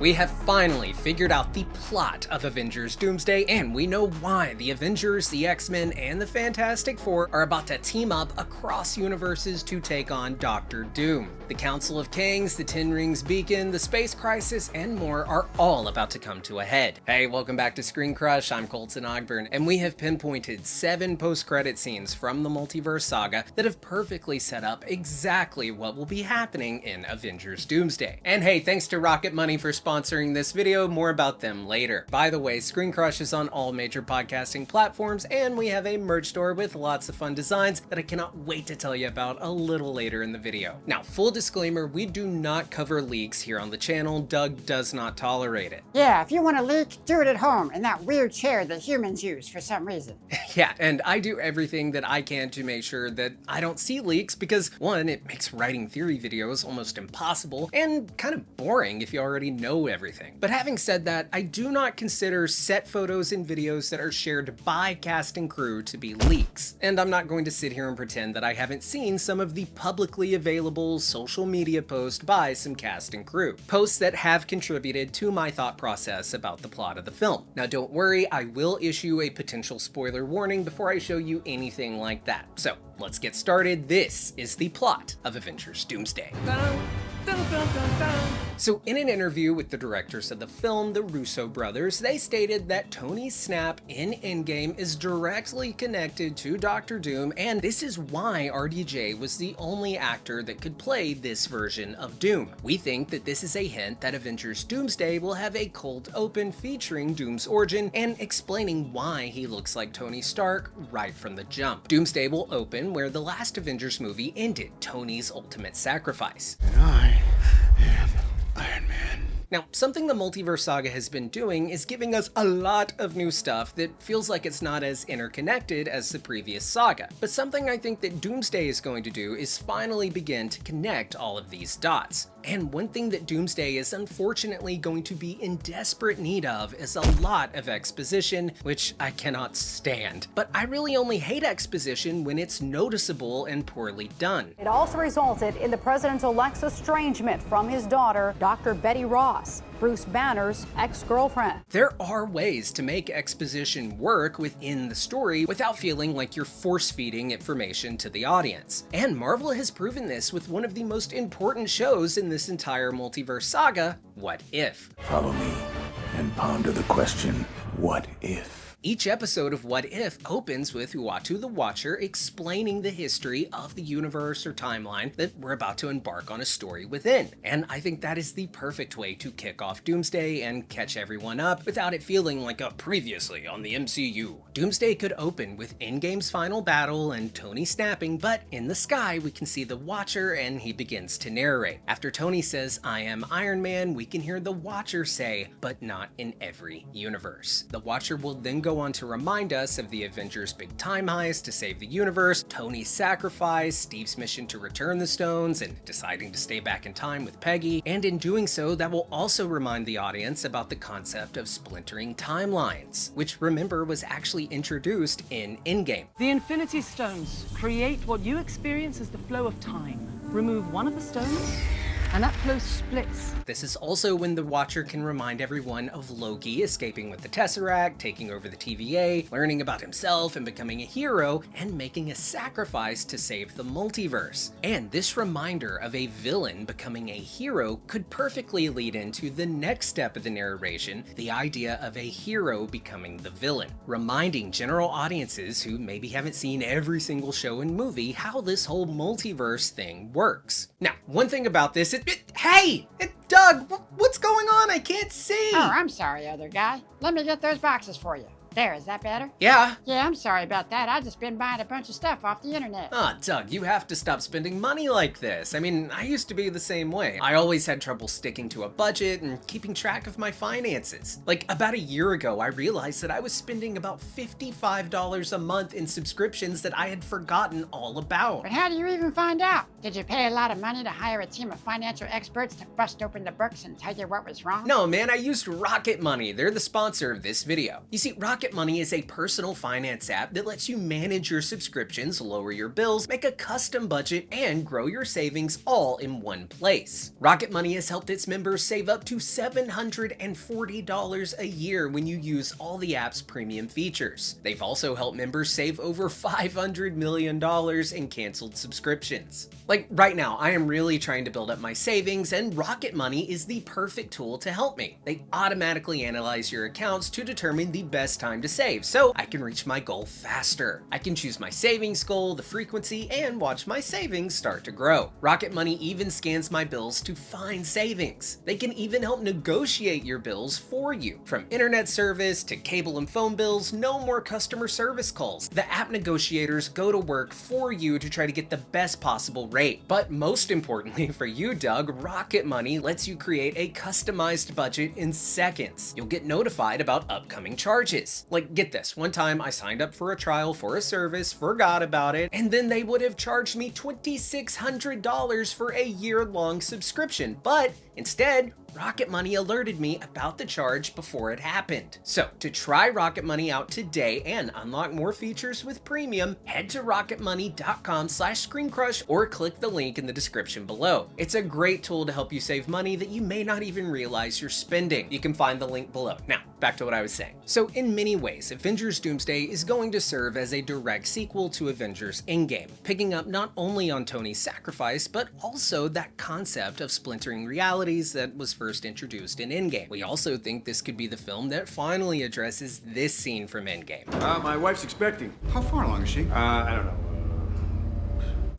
We have finally figured out the plot of Avengers Doomsday, and we know why the Avengers, the X-Men, and the Fantastic Four are about to team up across universes to take on Dr. Doom. The Council of Kangs, the Ten Rings Beacon, the Space Crisis, and more are all about to come to a head. Hey, welcome back to ScreenCrush, I'm Colton Ogburn, and we have pinpointed 7 post-credit scenes from the Multiverse Saga that have perfectly set up exactly what will be happening in Avengers Doomsday. And hey, thanks to Rocket Money for sponsoring this video, more about them later. By the way, ScreenCrush is on all major podcasting platforms, and we have a merch store with lots of fun designs that I cannot wait to tell you about a little later in the video. Now, full disclaimer, we do not cover leaks here on the channel. Doug does not tolerate it. Yeah, if you want to leak, do it at home in that weird chair that humans use for some reason. Yeah, and I do everything that I can to make sure that I don't see leaks because, one, it makes writing theory videos almost impossible and kind of boring if you already know everything. But having said that, I do not consider set photos and videos that are shared by cast and crew to be leaks. And I'm not going to sit here and pretend that I haven't seen some of the publicly available social media posts by some cast and crew. Posts that have contributed to my thought process about the plot of the film. Now don't worry, I will issue a potential spoiler warning before I show you anything like that. So let's get started. This is the plot of Avengers Doomsday. So in an interview with the directors of the film, the Russo brothers, they stated that Tony's snap in Endgame is directly connected to Dr. Doom, and this is why RDJ was the only actor that could play this version of Doom. We think that this is a hint that Avengers Doomsday will have a cold open featuring Doom's origin and explaining why he looks like Tony Stark right from the jump. Doomsday will open where the last Avengers movie ended, Tony's ultimate sacrifice. And I am Iron Man. Now, something the Multiverse Saga has been doing is giving us a lot of new stuff that feels like it's not as interconnected as the previous saga. But something I think that Doomsday is going to do is finally begin to connect all of these dots. And one thing that Doomsday is unfortunately going to be in desperate need of is a lot of exposition, which I cannot stand. But I really only hate exposition when it's noticeable and poorly done. It also resulted in the president-elect's estrangement from his daughter, Dr. Betty Ross, Bruce Banner's ex-girlfriend. There are ways to make exposition work within the story without feeling like you're force-feeding information to the audience. And Marvel has proven this with one of the most important shows in this entire multiverse saga, What If? Follow me and ponder the question, what if? Each episode of What If opens with Uatu the Watcher explaining the history of the universe or timeline that we're about to embark on a story within. And I think that is the perfect way to kick off Doomsday and catch everyone up without it feeling like a previously on the MCU. Doomsday could open with Endgame's final battle and Tony snapping, but in the sky we can see the Watcher and he begins to narrate. After Tony says, "I am Iron Man," we can hear the Watcher say, "but not in every universe." The Watcher will then go on to remind us of the Avengers' big time heist to save the universe, Tony's sacrifice, Steve's mission to return the stones, and deciding to stay back in time with Peggy. And in doing so, that will also remind the audience about the concept of splintering timelines, which remember was actually introduced in Endgame. The Infinity Stones create what you experience as the flow of time. Remove one of the stones, and that flow splits. This is also when the Watcher can remind everyone of Loki escaping with the Tesseract, taking over the TVA, learning about himself and becoming a hero, and making a sacrifice to save the multiverse. And this reminder of a villain becoming a hero could perfectly lead into the next step of the narration, the idea of a hero becoming the villain, reminding general audiences who maybe haven't seen every single show and movie how this whole multiverse thing works. Now, one thing about this, Doug, what's going on? I can't see. Oh, I'm sorry, other guy. Let me get those boxes for you. There, is that better? Yeah. Yeah, I'm sorry about that. I just been buying a bunch of stuff off the internet. Doug, you have to stop spending money like this. I mean, I used to be the same way. I always had trouble sticking to a budget and keeping track of my finances. Like, about a year ago, I realized that I was spending about $55 a month in subscriptions that I had forgotten all about. But how do you even find out? Did you pay a lot of money to hire a team of financial experts to bust open the books and tell you what was wrong? No, man, I used Rocket Money. They're the sponsor of this video. You see, Rocket Rocket Money is a personal finance app that lets you manage your subscriptions, lower your bills, make a custom budget, and grow your savings all in one place. Rocket Money has helped its members save up to $740 a year when you use all the app's premium features. They've also helped members save over $500 million in canceled subscriptions. Like right now, I am really trying to build up my savings, and Rocket Money is the perfect tool to help me. They automatically analyze your accounts to determine the best time to save, so I can reach my goal faster. I can choose my savings goal, the frequency, and watch my savings start to grow. Rocket Money even scans my bills to find savings. They can even help negotiate your bills for you. From internet service to cable and phone bills, no more customer service calls. The app negotiators go to work for you to try to get the best possible rate. But most importantly for you, Doug, Rocket Money lets you create a customized budget in seconds. You'll get notified about upcoming charges. Like, get this, one time I signed up for a trial for a service, forgot about it, and then they would have charged me $2,600 for a year-long subscription. But instead, Rocket Money alerted me about the charge before it happened. So, to try Rocket Money out today and unlock more features with premium, head to rocketmoney.com/ScreenCrush or click the link in the description below. It's a great tool to help you save money that you may not even realize you're spending. You can find the link below. Now, back to what I was saying. So, in many ways, Avengers Doomsday is going to serve as a direct sequel to Avengers Endgame, picking up not only on Tony's sacrifice, but also that concept of splintering realities that was first introduced in Endgame. We also think this could be the film that finally addresses this scene from Endgame. My wife's expecting. How far along is she? I don't know.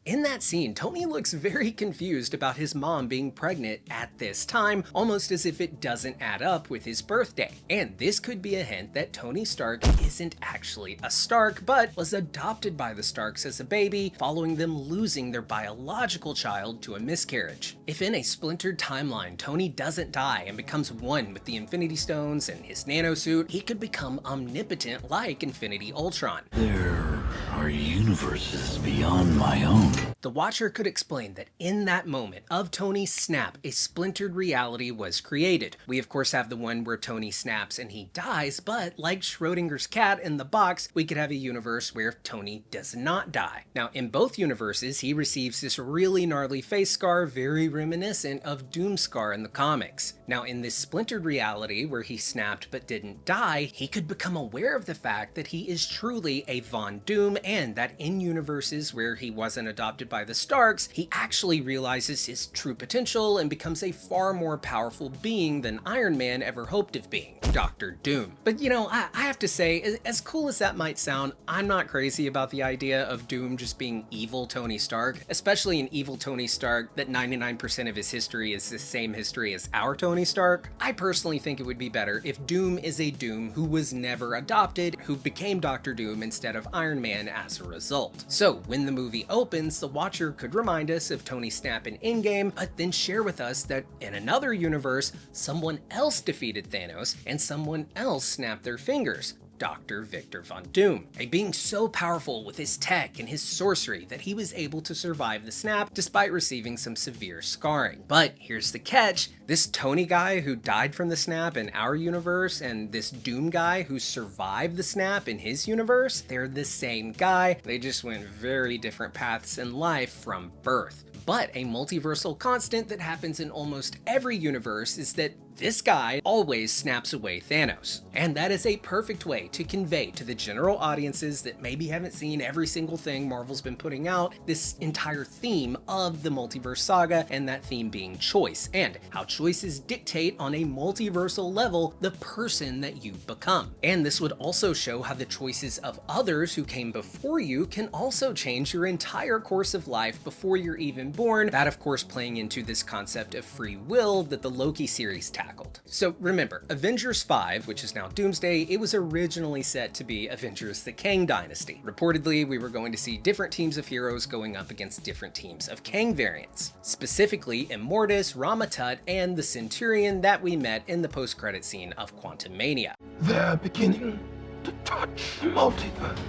In that scene, Tony looks very confused about his mom being pregnant at this time, almost as if it doesn't add up with his birthday. And this could be a hint that Tony Stark isn't actually a Stark, but was adopted by the Starks as a baby, following them losing their biological child to a miscarriage. If in a splintered timeline, Tony doesn't die and becomes one with the Infinity Stones and his nanosuit, he could become omnipotent like Infinity Ultron. There are universes beyond my own. The Watcher could explain that in that moment of Tony's snap, a splintered reality was created. We of course have the one where Tony snaps and he dies, but like Schrodinger's cat in the box, we could have a universe where Tony does not die. Now, in both universes, he receives this really gnarly face scar, very reminiscent of Doomscar in the comics. Now, in this splintered reality where he snapped but didn't die, he could become aware of the fact that he is truly a Von Doom, and that in universes where he wasn't adopted by the Starks, he actually realizes his true potential and becomes a far more powerful being than Iron Man ever hoped of being, Dr. Doom. But you know, I have to say, as cool as that might sound, I'm not crazy about the idea of Doom just being evil Tony Stark, especially an evil Tony Stark that 99% of his history is the same history as our Tony Stark. I personally think it would be better if Doom is a Doom who was never adopted, who became Dr. Doom instead of Iron Man as a result. So when the movie opens, the Watcher could remind us of Tony's snap in Endgame, but then share with us that in another universe, someone else defeated Thanos and someone else snapped their fingers. Dr. Victor Von Doom, a being so powerful with his tech and his sorcery that he was able to survive the snap despite receiving some severe scarring. But here's the catch, this Tony guy who died from the snap in our universe and this Doom guy who survived the snap in his universe, they're the same guy, they just went very different paths in life from birth. But a multiversal constant that happens in almost every universe is that this guy always snaps away Thanos. And that is a perfect way to convey to the general audiences that maybe haven't seen every single thing Marvel's been putting out, this entire theme of the Multiverse Saga, and that theme being choice, and how choices dictate on a multiversal level the person that you become. And this would also show how the choices of others who came before you can also change your entire course of life before you're even born, that of course playing into this concept of free will that the Loki series tackled. So remember, Avengers 5, which is now Doomsday, it was originally set to be Avengers the Kang Dynasty. Reportedly, we were going to see different teams of heroes going up against different teams of Kang variants, specifically Immortus, Ramatut, and the Centurion that we met in the post-credit scene of Quantumania. They're beginning to touch the multiverse,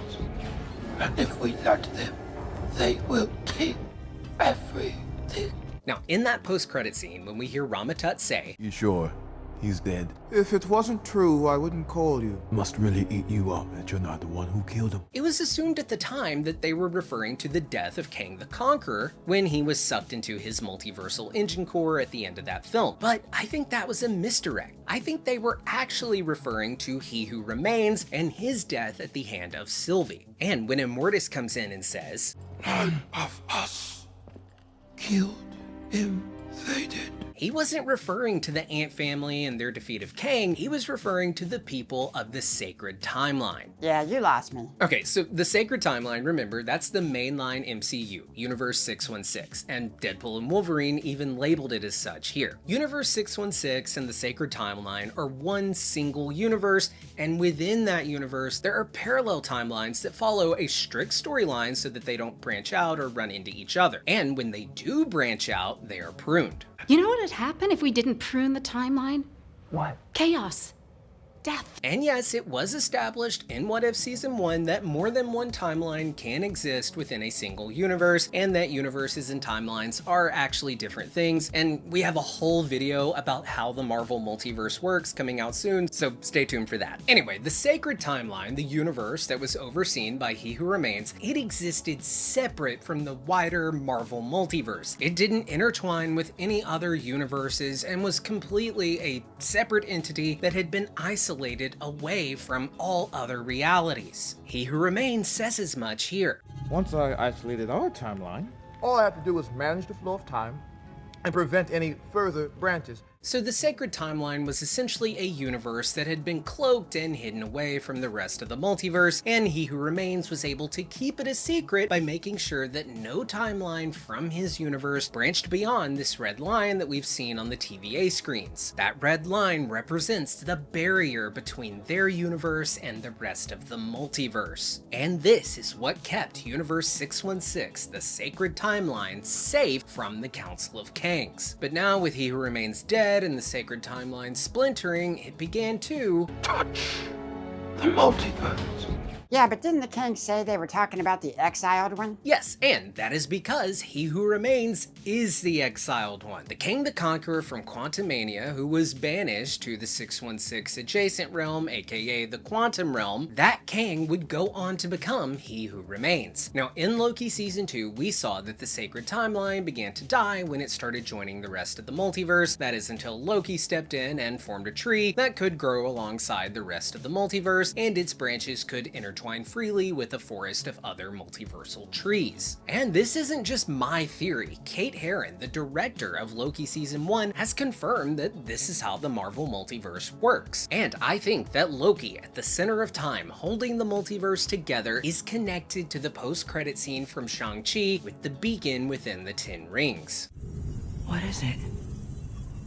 and if we let them, they will take everything. Now, in that post-credit scene, when we hear Ramatut say, You sure He's dead. If it wasn't true, I wouldn't call you. Must really eat you up that you're not the one who killed him. It was assumed at the time that they were referring to the death of Kang the Conqueror when he was sucked into his multiversal engine core at the end of that film. But I think that was a misdirect. I think they were actually referring to He Who Remains and his death at the hand of Sylvie. And when Immortus comes in and says, None of us killed him, they did. he wasn't referring to the Ant family and their defeat of Kang, he was referring to the people of the Sacred Timeline. Yeah, you lost me. Okay, so the Sacred Timeline, remember, that's the mainline MCU, Universe 616, and Deadpool and Wolverine even labeled it as such here. Universe 616 and the Sacred Timeline are one single universe, and within that universe, there are parallel timelines that follow a strict storyline so that they don't branch out or run into each other. And when they do branch out, they are pruned. You know what would happen if we didn't prune the timeline? What? Chaos. Death. And yes, it was established in What If Season 1 that more than one timeline can exist within a single universe, and that universes and timelines are actually different things, and we have a whole video about how the Marvel multiverse works coming out soon, so stay tuned for that. Anyway, the Sacred Timeline, the universe that was overseen by He Who Remains, it existed separate from the wider Marvel multiverse. It didn't intertwine with any other universes and was completely a separate entity that had been isolated away from all other realities. He Who Remains says as much here. Once I isolated our timeline, all I have to do is manage the flow of time and prevent any further branches. So the Sacred Timeline was essentially a universe that had been cloaked and hidden away from the rest of the multiverse, and He Who Remains was able to keep it a secret by making sure that no timeline from his universe branched beyond this red line that we've seen on the TVA screens. That red line represents the barrier between their universe and the rest of the multiverse. And this is what kept Universe 616, the Sacred Timeline, safe from the Council of Kangs. But now with He Who Remains dead, and the Sacred Timeline splintering, it began to Touch the multiverse. Yeah, but didn't the Kangs say they were talking about the exiled one? Yes, and that is because He Who Remains is the exiled one. The Kang the Conqueror from Quantumania, who was banished to the 616 adjacent realm, aka the Quantum Realm, that Kang would go on to become He Who Remains. Now, in Loki Season 2, we saw that the Sacred Timeline began to die when it started joining the rest of the multiverse. That is until Loki stepped in and formed a tree that could grow alongside the rest of the multiverse, and its branches could intertwine freely with a forest of other multiversal trees. And this isn't just my theory. Kate Herron, the director of Loki Season 1, has confirmed that this is how the Marvel multiverse works. And I think that Loki, at the center of time, holding the multiverse together, is connected to the post-credit scene from Shang-Chi with the beacon within the 10 rings. What is it?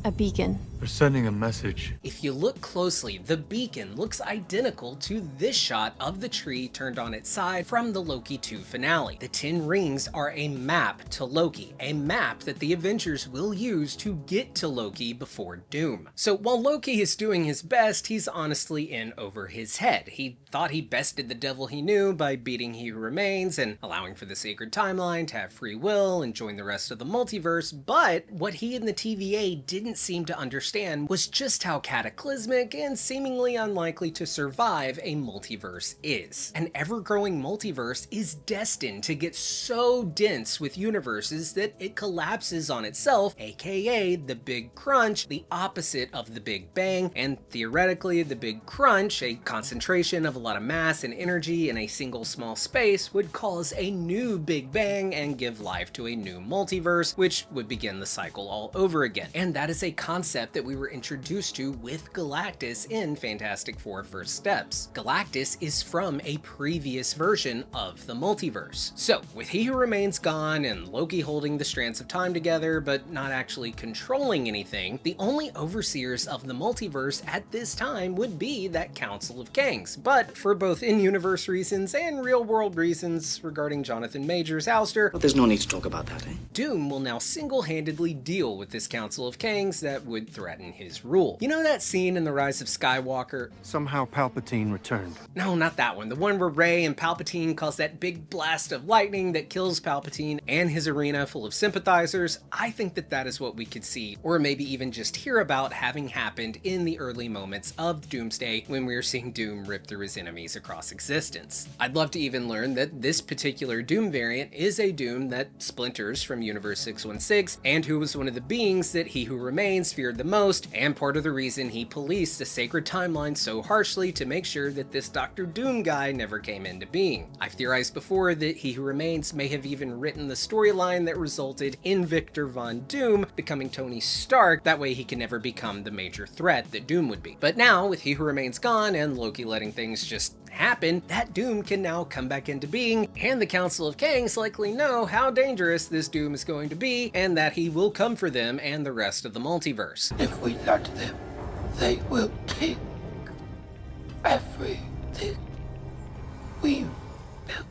A beacon. They're sending a message. If you look closely, the beacon looks identical to this shot of the tree turned on its side from the Loki 2 finale. The 10 rings are a map to Loki, a map that the Avengers will use to get to Loki before Doom. So while Loki is doing his best, he's honestly in over his head. He thought he bested the devil he knew by beating He Who Remains and allowing for the Sacred Timeline to have free will and join the rest of the multiverse, but what he and the TVA didn't seem to understand was just how cataclysmic and seemingly unlikely to survive a multiverse is. An ever-growing multiverse is destined to get so dense with universes that it collapses on itself, aka the Big Crunch, the opposite of the Big Bang, and theoretically the Big Crunch, a concentration of a lot of mass and energy in a single small space, would cause a new Big Bang and give life to a new multiverse, which would begin the cycle all over again. And that is a concept that we were introduced to with Galactus in Fantastic Four First Steps. Galactus is from a previous version of the multiverse. So, with He Who Remains gone and Loki holding the strands of time together but not actually controlling anything, the only overseers of the multiverse at this time would be that Council of Kangs. But for both in-universe reasons and real-world reasons regarding Jonathan Majors' ouster, But there's no need to talk about that, eh? Doom will now single-handedly deal with this Council of Kangs that would throw threaten his rule. You know that scene in The Rise of Skywalker? Somehow Palpatine returned. No, not that one. The one where Rey and Palpatine cause that big blast of lightning that kills Palpatine and his arena full of sympathizers. I think that that is what we could see, or maybe even just hear about having happened in the early moments of Doomsday when we were seeing Doom rip through his enemies across existence. I'd love to even learn that this particular Doom variant is a Doom that splinters from Universe 616 and who was one of the beings that He Who Remains feared the most, and part of the reason he policed the sacred timeline so harshly to make sure that this Dr. Doom guy never came into being. I've theorized before that He Who Remains may have even written the storyline that resulted in Victor Von Doom becoming Tony Stark, that way he can never become the major threat that Doom would be. But now, with He Who Remains gone and Loki letting things just happen, that Doom can now come back into being, and the Council of Kangs likely know how dangerous this Doom is going to be, and that he will come for them and the rest of the multiverse. If we let them, they will take everything we built.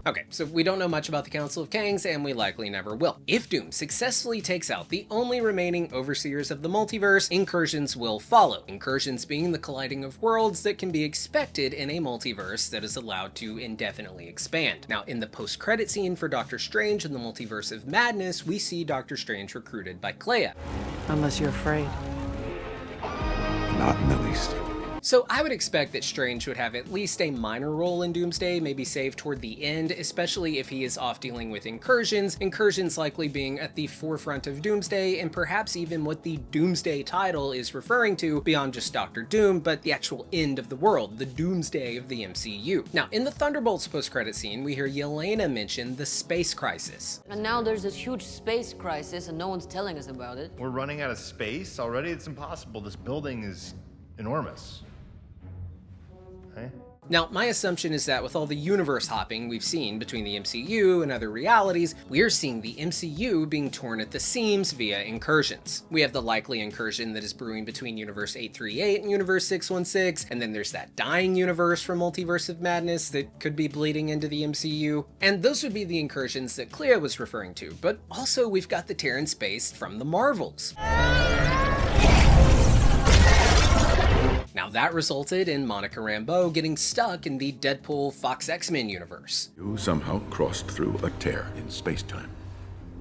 Okay, so we don't know much about the Council of Kangs, and we likely never will. If Doom successfully takes out the only remaining overseers of the multiverse, incursions will follow. Incursions being the colliding of worlds that can be expected in a multiverse that is allowed to indefinitely expand. Now, in the post-credit scene for Doctor Strange and the Multiverse of Madness, we see Doctor Strange recruited by Clea. Unless you're afraid. Not in the least. So I would expect that Strange would have at least a minor role in Doomsday, maybe saved toward the end, especially if he is off dealing with incursions, incursions likely being at the forefront of Doomsday, and perhaps even what the Doomsday title is referring to beyond just Doctor Doom, but the actual end of the world, the Doomsday of the MCU. Now, in the Thunderbolts post-credit scene, we hear Yelena mention the space crisis. And now there's this huge space crisis and no one's telling us about it. We're running out of space already? It's impossible. This building is enormous. Okay. Now, my assumption is that with all the universe hopping we've seen between the MCU and other realities, we're seeing the MCU being torn at the seams via incursions. We have the likely incursion that is brewing between Universe 838 and Universe 616, and then there's that dying universe from Multiverse of Madness that could be bleeding into the MCU, and those would be the incursions that Clea was referring to, but also we've got the tear in space from the Marvels. Now that resulted in Monica Rambeau getting stuck in the Deadpool Fox X-Men universe. You somehow crossed through a tear in space-time.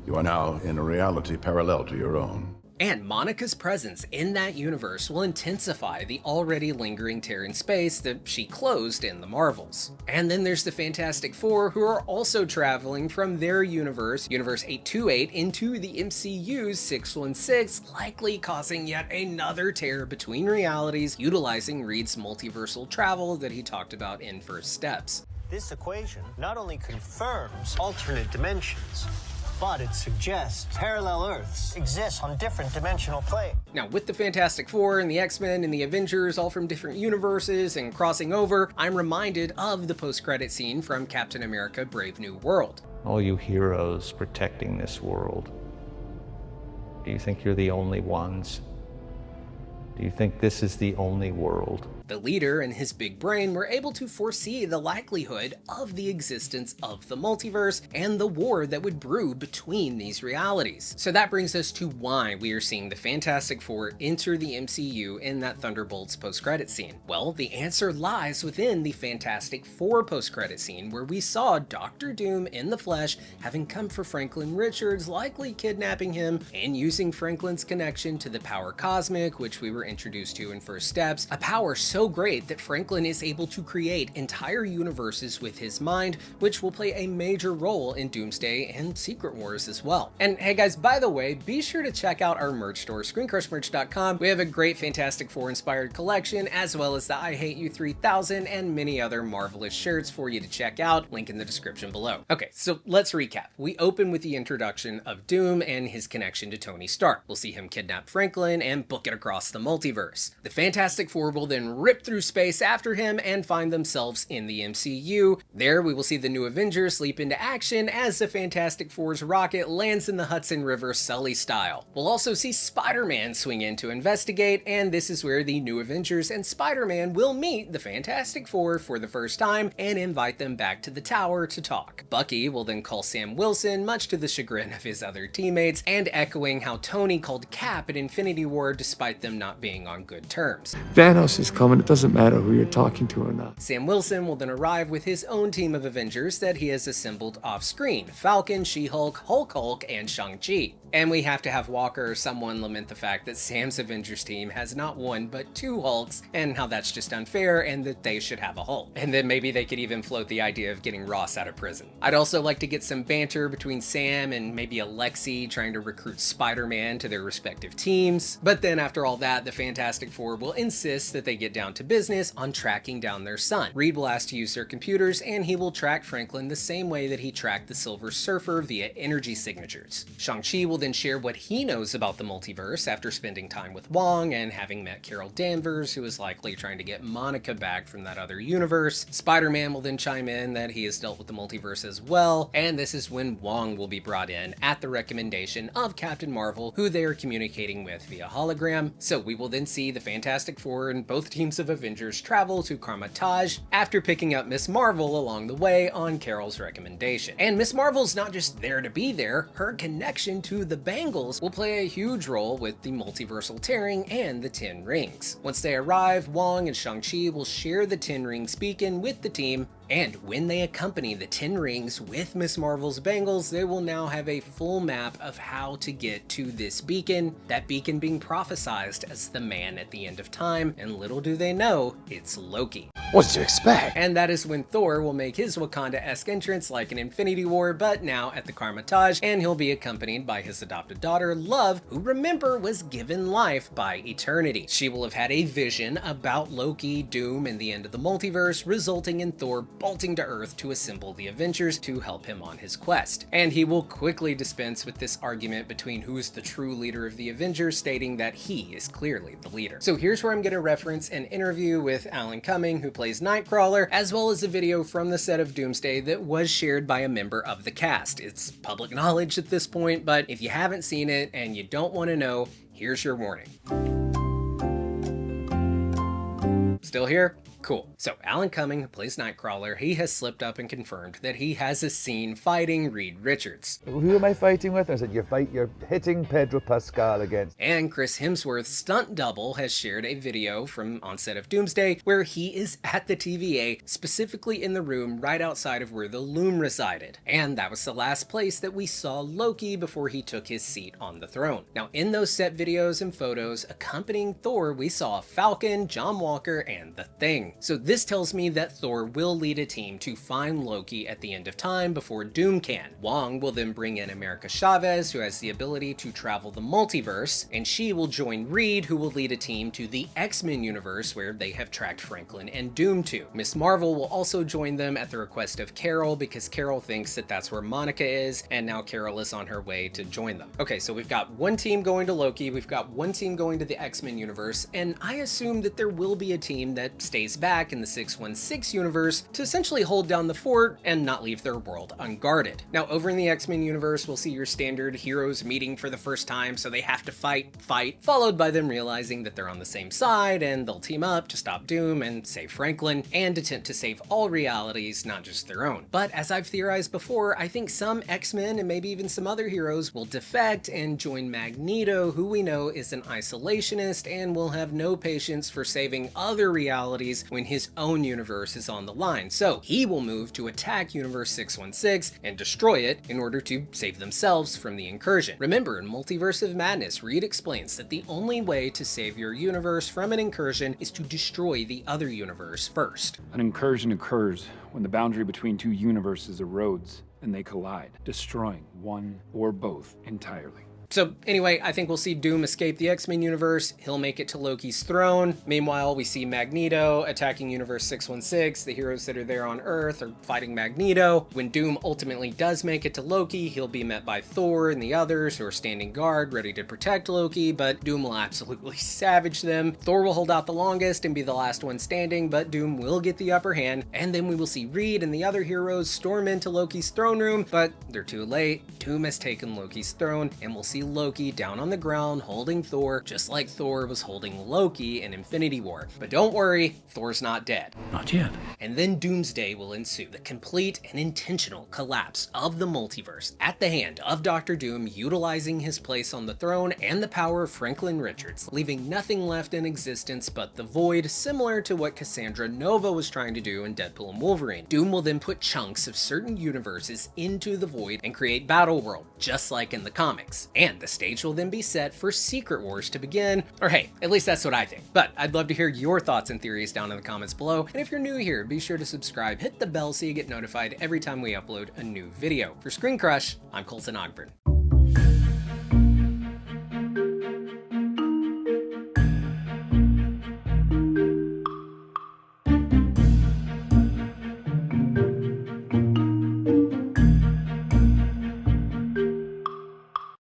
You are now in a reality parallel to your own. And Monica's presence in that universe will intensify the already lingering tear in space that she closed in the Marvels. And then there's the Fantastic Four, who are also traveling from their universe, Universe 828, into the MCU's 616, likely causing yet another tear between realities, utilizing Reed's multiversal travel that he talked about in First Steps. This equation not only confirms alternate dimensions, but it suggests parallel Earths exist on different dimensional planes. Now, with the Fantastic Four and the X-Men and the Avengers all from different universes and crossing over, I'm reminded of the post-credit scene from Captain America: Brave New World. All you heroes protecting this world, do you think you're the only ones? Do you think this is the only world? The leader and his big brain were able to foresee the likelihood of the existence of the multiverse and the war that would brew between these realities. So that brings us to why we are seeing the Fantastic Four enter the MCU in that Thunderbolts post-credit scene. Well, the answer lies within the Fantastic Four post-credit scene, where we saw Doctor Doom in the flesh having come for Franklin Richards, likely kidnapping him and using Franklin's connection to the power cosmic, which we were introduced to in First Steps, a power so great that Franklin is able to create entire universes with his mind, which will play a major role in Doomsday and Secret Wars as well. And hey guys, by the way, be sure to check out our merch store, ScreenCrushMerch.com. We have a great Fantastic Four inspired collection, as well as the I Hate You 3000 and many other marvelous shirts for you to check out, link in the description below. Okay, so let's recap. We open with the introduction of Doom and his connection to Tony Stark. We'll see him kidnap Franklin and book it across the multiverse. multiverse. The Fantastic Four will then rip through space after him and find themselves in the MCU. There we will see the new Avengers leap into action as the Fantastic Four's rocket lands in the Hudson River Sully style. We'll also see Spider-Man swing in to investigate, and this is where the new Avengers and Spider-Man will meet the Fantastic Four for the first time and invite them back to the tower to talk. Bucky will then call Sam Wilson, much to the chagrin of his other teammates, and echoing how Tony called Cap at Infinity War despite them not being on good terms. Thanos is coming, it doesn't matter who you're talking to or not. Sam Wilson will then arrive with his own team of Avengers that he has assembled off-screen: Falcon, She-Hulk, Hulk, and Shang-Chi. And we have to have Walker or someone lament the fact that Sam's Avengers team has not one but two Hulks, and how that's just unfair and that they should have a Hulk. And then maybe they could even float the idea of getting Ross out of prison. I'd also like to get some banter between Sam and maybe Alexei trying to recruit Spider-Man to their respective teams. But then after all that, the Fantastic Four will insist that they get down to business on tracking down their son. Reed will ask to use their computers, and he will track Franklin the same way that he tracked the Silver Surfer via energy signatures. Shang-Chi will then share what he knows about the multiverse after spending time with Wong and having met Carol Danvers, who is likely trying to get Monica back from that other universe. Spider-Man will then chime in that he has dealt with the multiverse as well, and this is when Wong will be brought in at the recommendation of Captain Marvel, who they are communicating with via hologram. So we will then see the Fantastic Four and both teams of Avengers travel to Karmatage after picking up Miss Marvel along the way on Carol's recommendation. And Miss Marvel's not just there to be there, her connection to the Bangles will play a huge role with the multiversal tearing and the 10 rings. Once they arrive, Wong and Shang-Chi will share the 10 rings beacon with the team, and when they accompany the 10 rings with Miss Marvel's bangles, they will now have a full map of how to get to this beacon, that beacon being prophesized as the man at the end of time, and little do they know, it's Loki. What did you expect? And that is when Thor will make his Wakanda-esque entrance like an Infinity War, but now at the Karmatage, and he'll be accompanied by his adopted daughter, Love, who remember was given life by Eternity. She will have had a vision about Loki, Doom, and the end of the multiverse, resulting in Thor bolting to Earth to assemble the Avengers to help him on his quest. And he will quickly dispense with this argument between who is the true leader of the Avengers, stating that he is clearly the leader. So here's where I'm going to reference an interview with Alan Cumming, who plays Nightcrawler, as well as a video from the set of Doomsday that was shared by a member of the cast. It's public knowledge at this point, but if you haven't seen it and you don't want to know, here's your warning. Still here? Cool. So Alan Cumming, who plays Nightcrawler, he has slipped up and confirmed that he has a scene fighting Reed Richards. Who am I fighting with? I said, you're hitting Pedro Pascal against. And Chris Hemsworth's stunt double has shared a video from on set of Doomsday where he is at the TVA, specifically in the room right outside of where the Loom resided. And that was the last place that we saw Loki before he took his seat on the throne. Now, in those set videos and photos accompanying Thor, we saw Falcon, John Walker, and the Thing. So this tells me that Thor will lead a team to find Loki at the end of time before Doom can. Wong will then bring in America Chavez, who has the ability to travel the multiverse, and she will join Reed, who will lead a team to the X-Men universe where they have tracked Franklin and Doom to. Miss Marvel will also join them at the request of Carol, because Carol thinks that that's where Monica is, and now Carol is on her way to join them. Okay, so we've got one team going to Loki, we've got one team going to the X-Men universe, and I assume that there will be a team that stays back in the 616 universe to essentially hold down the fort and not leave their world unguarded. Now, over in the X-Men universe, we'll see your standard heroes meeting for the first time, so they have to fight, followed by them realizing that they're on the same side, and they'll team up to stop Doom and save Franklin, and attempt to save all realities, not just their own. But as I've theorized before, I think some X-Men and maybe even some other heroes will defect and join Magneto, who we know is an isolationist and will have no patience for saving other realities when his own universe is on the line. So he will move to attack Universe 616 and destroy it in order to save themselves from the incursion. Remember, in Multiverse of Madness, Reed explains that the only way to save your universe from an incursion is to destroy the other universe first. An incursion occurs when the boundary between two universes erodes and they collide, destroying one or both entirely. So anyway, I think we'll see Doom escape the X-Men universe. He'll make it to Loki's throne. Meanwhile, we see Magneto attacking Universe 616. The heroes that are there on Earth are fighting Magneto. When Doom ultimately does make it to Loki, he'll be met by Thor and the others who are standing guard, ready to protect Loki, but Doom will absolutely savage them. Thor will hold out the longest and be the last one standing, but Doom will get the upper hand, and then we will see Reed and the other heroes storm into Loki's throne room, but they're too late. Doom has taken Loki's throne, and we'll see Loki down on the ground holding Thor, just like Thor was holding Loki in Infinity War. But don't worry, Thor's not dead. Not yet. And then Doomsday will ensue, the complete and intentional collapse of the multiverse at the hand of Dr. Doom utilizing his place on the throne and the power of Franklin Richards, leaving nothing left in existence but the void, similar to what Cassandra Nova was trying to do in Deadpool and Wolverine. Doom will then put chunks of certain universes into the void and create Battle World, just like in the comics. And the stage will then be set for Secret Wars to begin, or hey, at least that's what I think. But I'd love to hear your thoughts and theories down in the comments below, and if you're new here, be sure to subscribe, hit the bell so you get notified every time we upload a new video. For ScreenCrush, I'm Colton Ogburn.